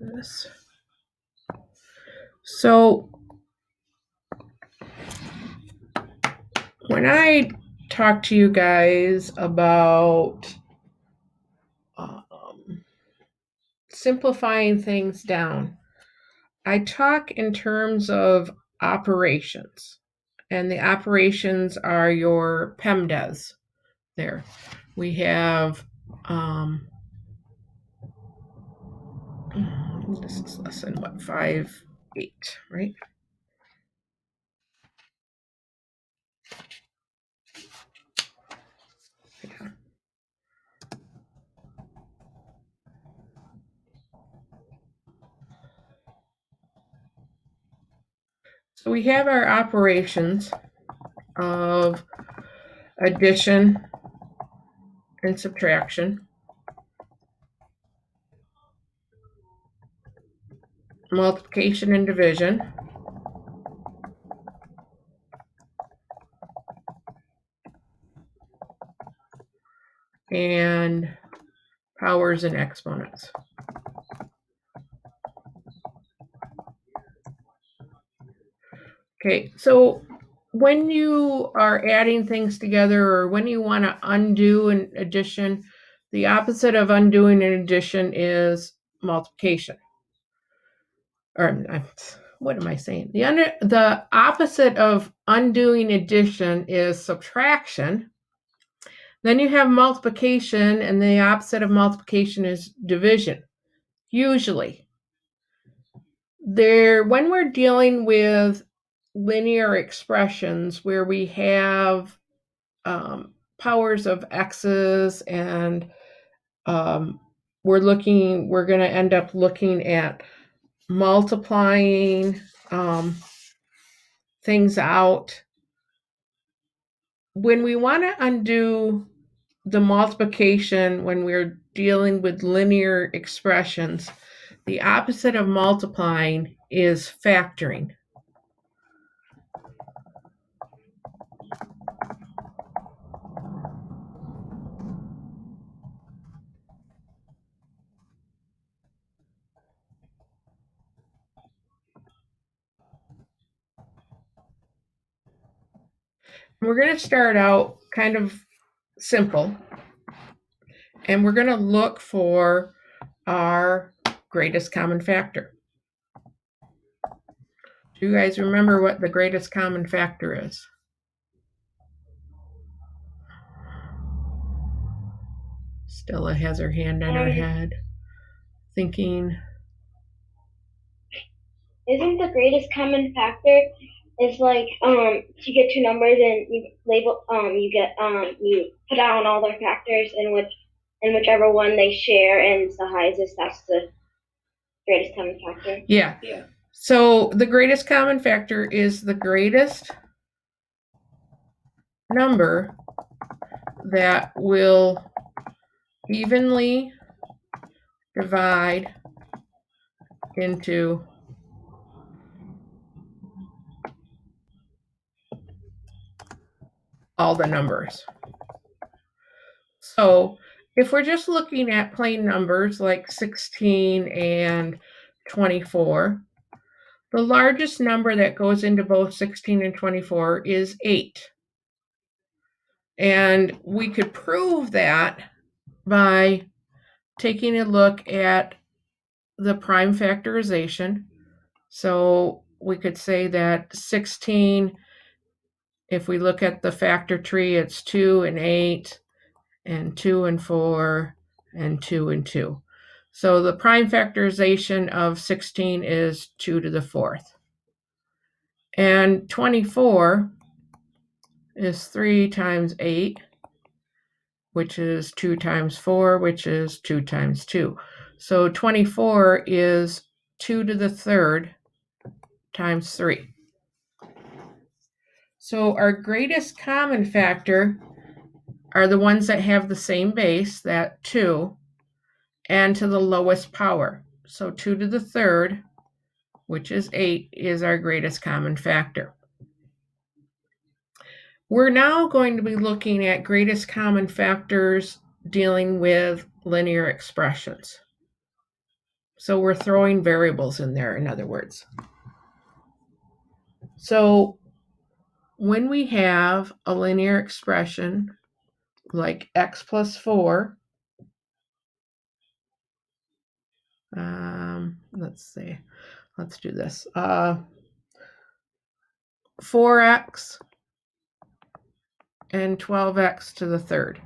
this. So when I talk to you guys about simplifying things down, I talk in terms of operations, and the operations are your PEMDAS. There, we have. This is lesson 5-8, right? Yeah. So we have our operations of addition and subtraction, multiplication and division, and powers and exponents. Okay, so when you are adding things together or when you want to undo an addition, the opposite of undoing an addition is multiplication. Or what am I saying? The opposite of undoing addition is subtraction. Then you have multiplication, and the opposite of multiplication is division. Usually, when we're dealing with linear expressions where we have powers of x's and we're going to end up looking at multiplying things out. When we want to undo the multiplication, when we're dealing with linear expressions, the opposite of multiplying is factoring. We're going to start out kind of simple, and we're going to look for our greatest common factor. Do you guys remember what the greatest common factor is? Stella has her hand on her head, thinking. Isn't the greatest common factor is like you get two numbers and you label you put down all their factors and whichever one they share and it's the highest, that's the greatest common factor. Yeah. So the greatest common factor is the greatest number that will evenly divide into all the numbers. So if we're just looking at plain numbers like 16 and 24, the largest number that goes into both 16 and 24 is 8. And we could prove that by taking a look at the prime factorization. So we could say that 16, if we look at the factor tree, it's 2 and 8, and 2 and 4, and 2 and 2. So the prime factorization of 16 is 2 to the 4th. And 24 is 3 times 8, which is 2 times 4, which is 2 times 2. So 24 is 2 to the 3rd times 3. So our greatest common factor are the ones that have the same base, that 2, and to the lowest power. So 2 to the 3rd, which is 8, is our greatest common factor. We're now going to be looking at greatest common factors dealing with linear expressions. So we're throwing variables in there, in other words. So when we have a linear expression like x plus 4, let's do this. 4x and 12x to the third.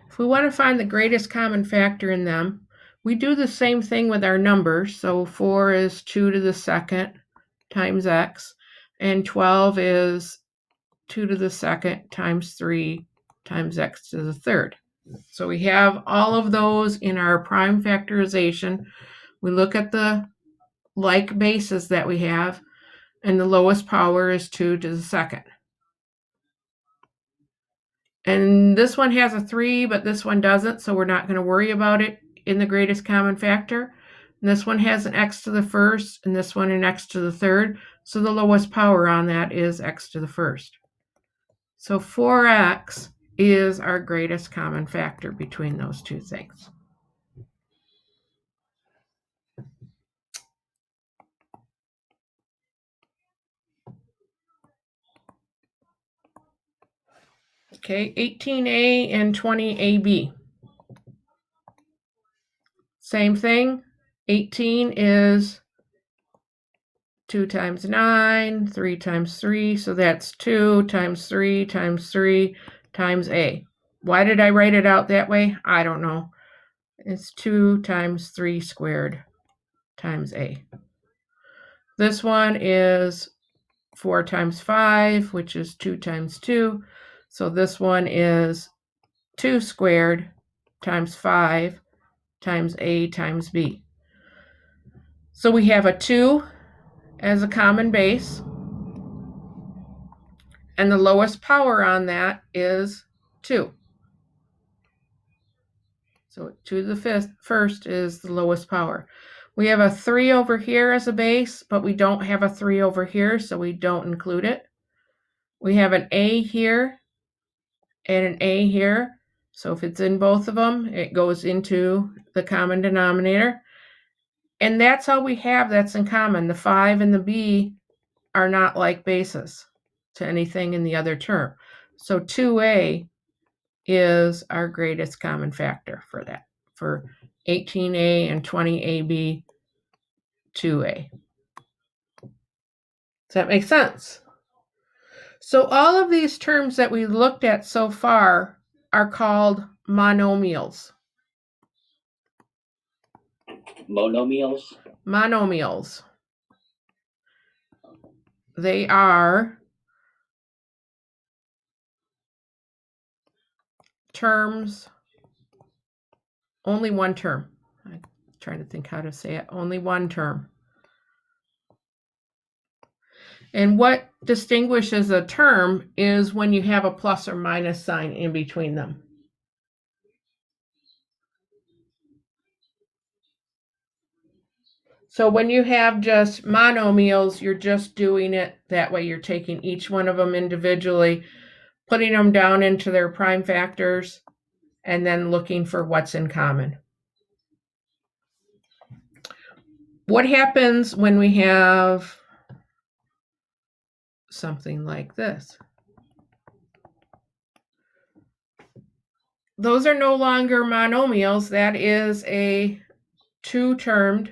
If we want to find the greatest common factor in them, we do the same thing with our numbers. So 4 is 2 to the second times x, and 12 is 2 to the second times 3 times x to the third. So we have all of those in our prime factorization. We look at the like bases that we have, and the lowest power is 2 to the second. And this one has a 3, but this one doesn't, so we're not going to worry about it in the greatest common factor. And this one has an x to the first, and this one an x to the third, so the lowest power on that is x to the first. So 4x is our greatest common factor between those two things. Okay, 18a and 20ab. Same thing. 18 is 2 times 9, 3 times 3, so that's 2 times 3 times 3 times a. Why did I write it out that way? I don't know. It's 2 times 3 squared times a. This one is 4 times 5, which is 2 times 2. So this one is 2 squared times 5 times a times b. So we have a 2 as a common base, and the lowest power on that is 2. So 2 to the first is the lowest power. We have a 3 over here as a base, but we don't have a 3 over here, so we don't include it. We have an a here and an a here, so if it's in both of them, it goes into the common denominator. And that's all we have that's in common. The 5 and the b are not like bases to anything in the other term. So 2a is our greatest common factor for that, for 18a and 20ab, 2a. Does that make sense? So all of these terms that we looked at so far are called monomials. Monomials? Monomials. They are terms, only one term. I'm trying to think how to say it. Only one term. And what distinguishes a term is when you have a plus or minus sign in between them. So when you have just monomials, you're just doing it that way. You're taking each one of them individually, putting them down into their prime factors, and then looking for what's in common. What happens when we have something like this? Those are no longer monomials. That is a two-termed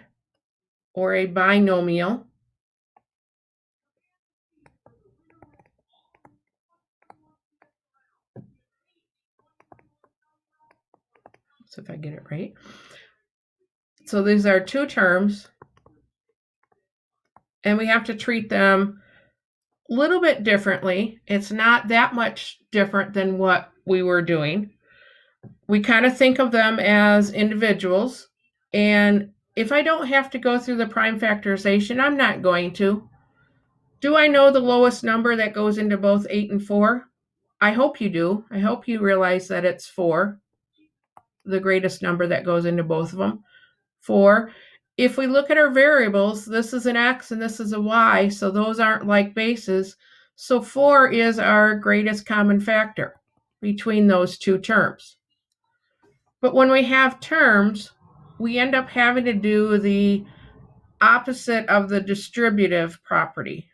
or a binomial. So if I get it right. So these are two terms, and we have to treat them a little bit differently. It's not that much different than what we were doing. We kind of think of them as individuals, and if I don't have to go through the prime factorization, I'm not going to. Do I know the lowest number that goes into both 8 and 4? I hope you do. I hope you realize that it's 4, the greatest number that goes into both of them. 4. If we look at our variables, this is an x and this is a y, so those aren't like bases. So 4 is our greatest common factor between those two terms. But when we have terms we end up having to do the opposite of the distributive property.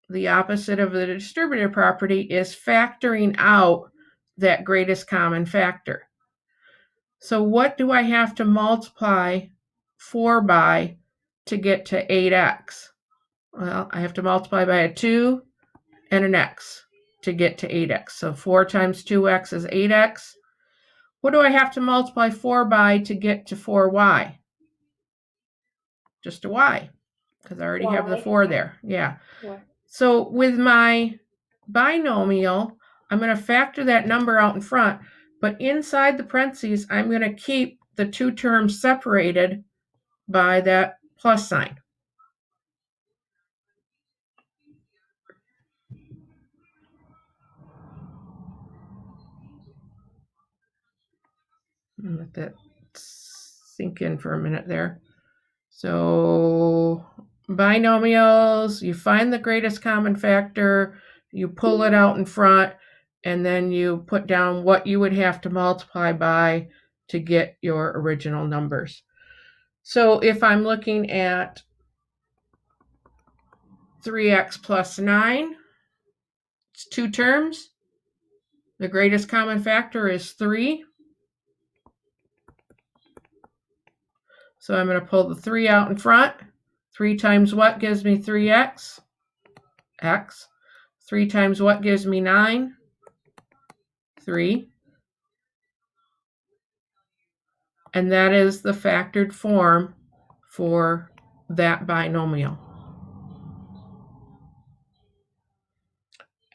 The opposite of the distributive property is factoring out that greatest common factor. So what do I have to multiply 4 by to get to 8x? Well, I have to multiply by a 2 and an x to get to 8x. So 4 times 2x is 8x. What do I have to multiply 4 by to get to 4y? Just a y, because I already have the 4 there. Yeah. So with my binomial, I'm going to factor that number out in front, but inside the parentheses, I'm going to keep the two terms separated by that plus sign. Let that sink in for a minute there. So binomials, you find the greatest common factor, you pull it out in front, and then you put down what you would have to multiply by to get your original numbers. So if I'm looking at 3x plus 9, it's two terms. The greatest common factor is 3. So I'm going to pull the 3 out in front. 3 times what gives me 3x? X. 3 times what gives me 9? 3. And that is the factored form for that binomial.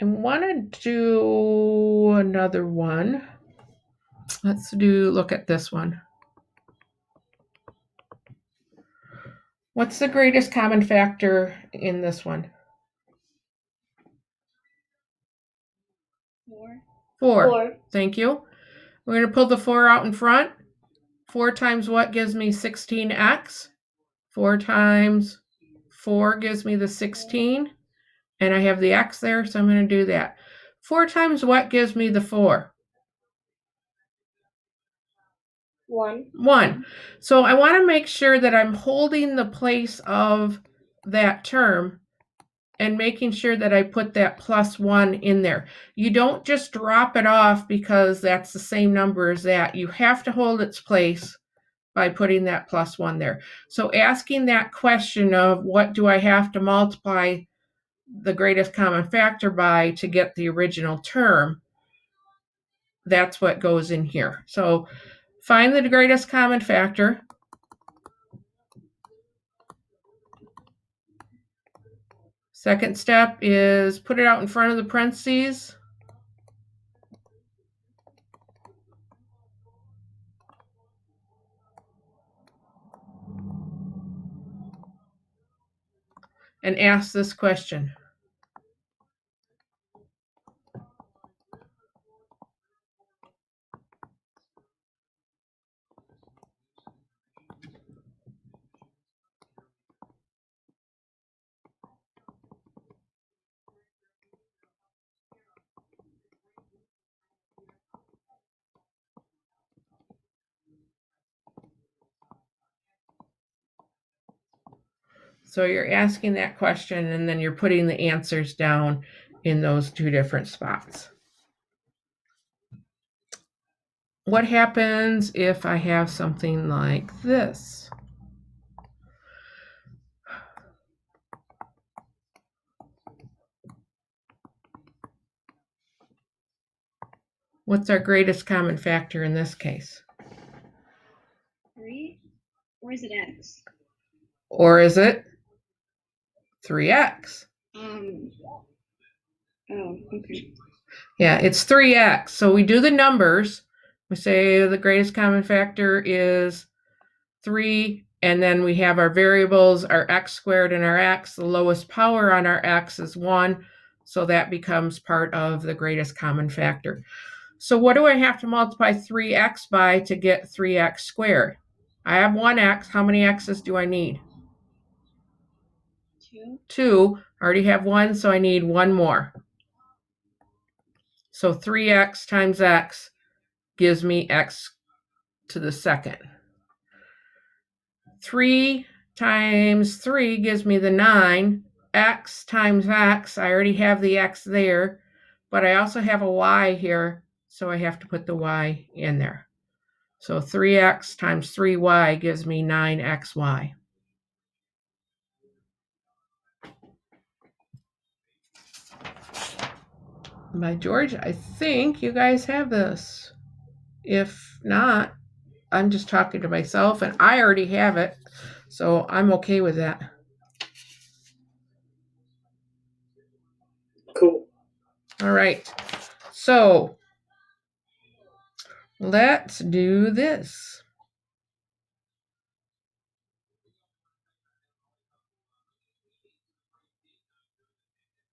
I want to do another one. Let's look at this one. What's the greatest common factor in this one? 4. Thank you. We're going to pull the 4 out in front. 4 times what gives me 16x? 4 times 4 gives me the 16. And I have the x there, so I'm going to do that. 4 times what gives me the 4? 1. So I want to make sure that I'm holding the place of that term and making sure that I put that plus 1 in there. You don't just drop it off because that's the same number as that. You have to hold its place by putting that plus 1 there. So asking that question of what do I have to multiply the greatest common factor by to get the original term, that's what goes in here. So find the greatest common factor. Second step is put it out in front of the parentheses. And ask this question. So you're asking that question and then you're putting the answers down in those two different spots. What happens if I have something like this? What's our greatest common factor in this case? 3? Or is it x? Or is it 3x? Oh, okay. Yeah, it's 3x. So we do the numbers. We say the greatest common factor is 3, and then we have our variables, our x squared and our x. The lowest power on our x is 1, so that becomes part of the greatest common factor. So what do I have to multiply 3x by to get 3x squared? I have 1x. How many x's do I need? 2. I already have 1, so I need 1 more. So 3x times x gives me x to the second. 3 times 3 gives me the 9. X times X, I already have the X there, but I also have a Y here, so I have to put the Y in there. So 3X times 3Y gives me 9XY. By George, I think you guys have this. If not, I'm just talking to myself, and I already have it, so I'm okay with that. Cool. All right, so let's do this.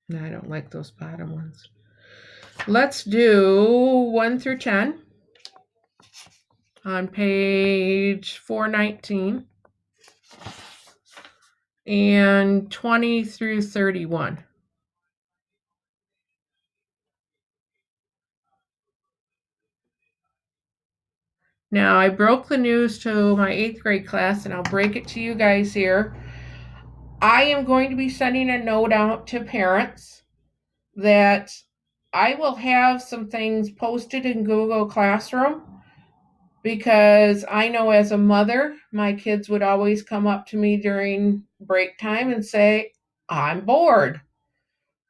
No, I don't like those bottom ones. Let's do 1 through 10 on page 419 and 20 through 31. Now, I broke the news to my 8th grade class, and I'll break it to you guys here. I am going to be sending a note out to parents that I will have some things posted in Google Classroom, because I know as a mother, my kids would always come up to me during break time and say, I'm bored.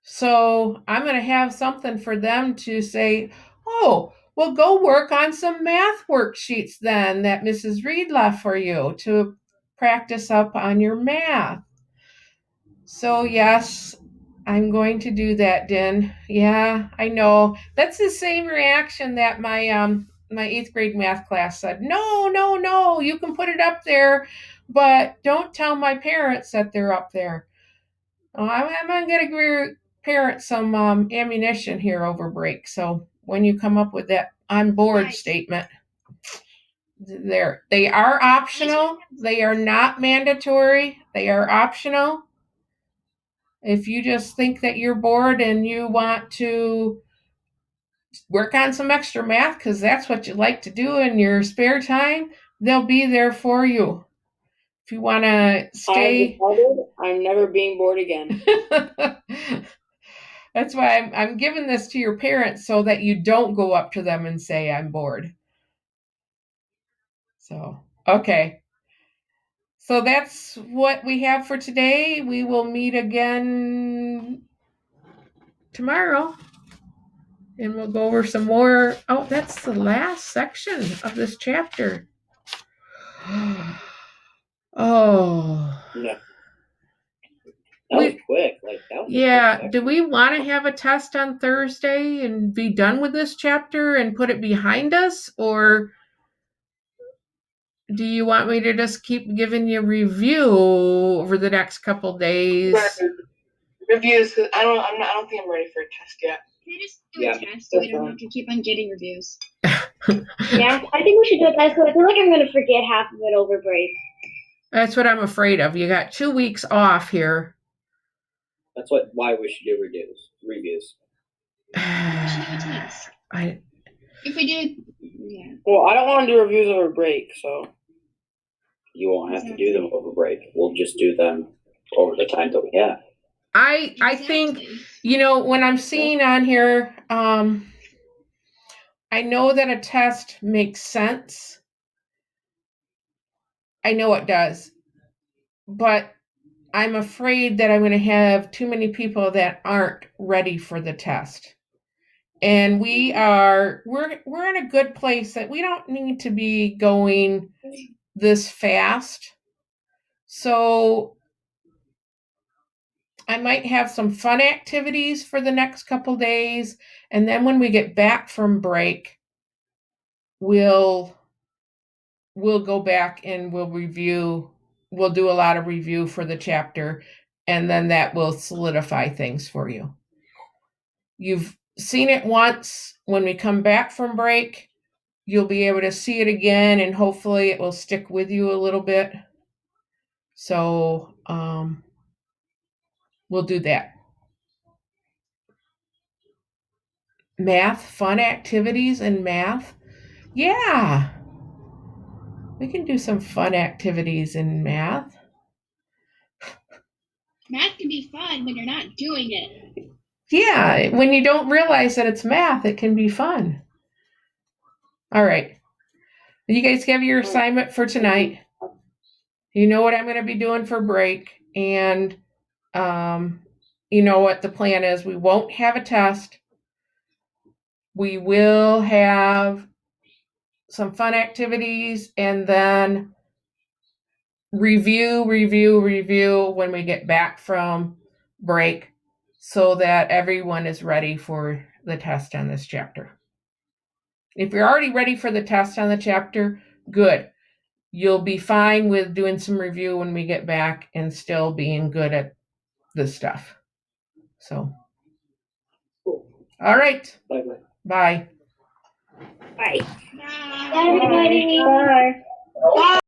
So I'm going to have something for them to say, oh, well, go work on some math worksheets then that Mrs. Reed left for you to practice up on your math. So, yes, I'm going to do that, Din. Yeah, I know. That's the same reaction that my 8th grade math class said. No, no, no, you can put it up there, but don't tell my parents that they're up there. Oh, I'm going to give parents some ammunition here over break. So when you come up with that I'm bored statement, they are optional. They are not mandatory. They are optional. If you just think that you're bored and you want to work on some extra math because that's what you like to do in your spare time, they'll be there for you. If you want to stay, I'm never being bored again. That's why I'm giving this to your parents so that you don't go up to them and say, I'm bored. So, okay. So that's what we have for today. We will meet again tomorrow. And we'll go over some more. Oh, that's the last section of this chapter. Oh. Yeah. That was quick. Yeah. Do we want to have a test on Thursday and be done with this chapter and put it behind us? Or do you want me to just keep giving you review over the next couple days? Reviews, because I don't think I'm ready for a test yet. Can I just do a test so we don't have to keep on getting reviews? Yeah, I think we should do it, guys, because I feel like I'm going to forget half of it over break. That's what I'm afraid of. You got 2 weeks off here. That's why we should do reviews. We should do a test. If we do, yeah. Well, I don't want to do reviews over break, so. You won't have to do them over break. We'll just do them over the time that we have. I think, when I'm seeing on here, I know that a test makes sense. I know it does. But I'm afraid that I'm going to have too many people that aren't ready for the test. And we're in a good place that we don't need to be going this fast. So I might have some fun activities for the next couple days, and then when we get back from break, we'll go back and we'll do a lot of review for the chapter, and then that will solidify things for you. You've seen it once. When we come back from break, you'll be able to see it again, and hopefully it will stick with you a little bit. So we'll do that. Math, fun activities in math. Yeah. We can do some fun activities in math. Math can be fun when you're not doing it. Yeah, when you don't realize that it's math, it can be fun. All right. You guys have your assignment for tonight. You know what I'm going to be doing for break. And you know what the plan is. We won't have a test. We will have some fun activities and then review when we get back from break so that everyone is ready for the test on this chapter. If you're already ready for the test on the chapter, good. You'll be fine with doing some review when we get back and still being good at this stuff. So, Cool. all right. Bye-bye. Bye. Bye. Bye. Bye, everybody. Bye.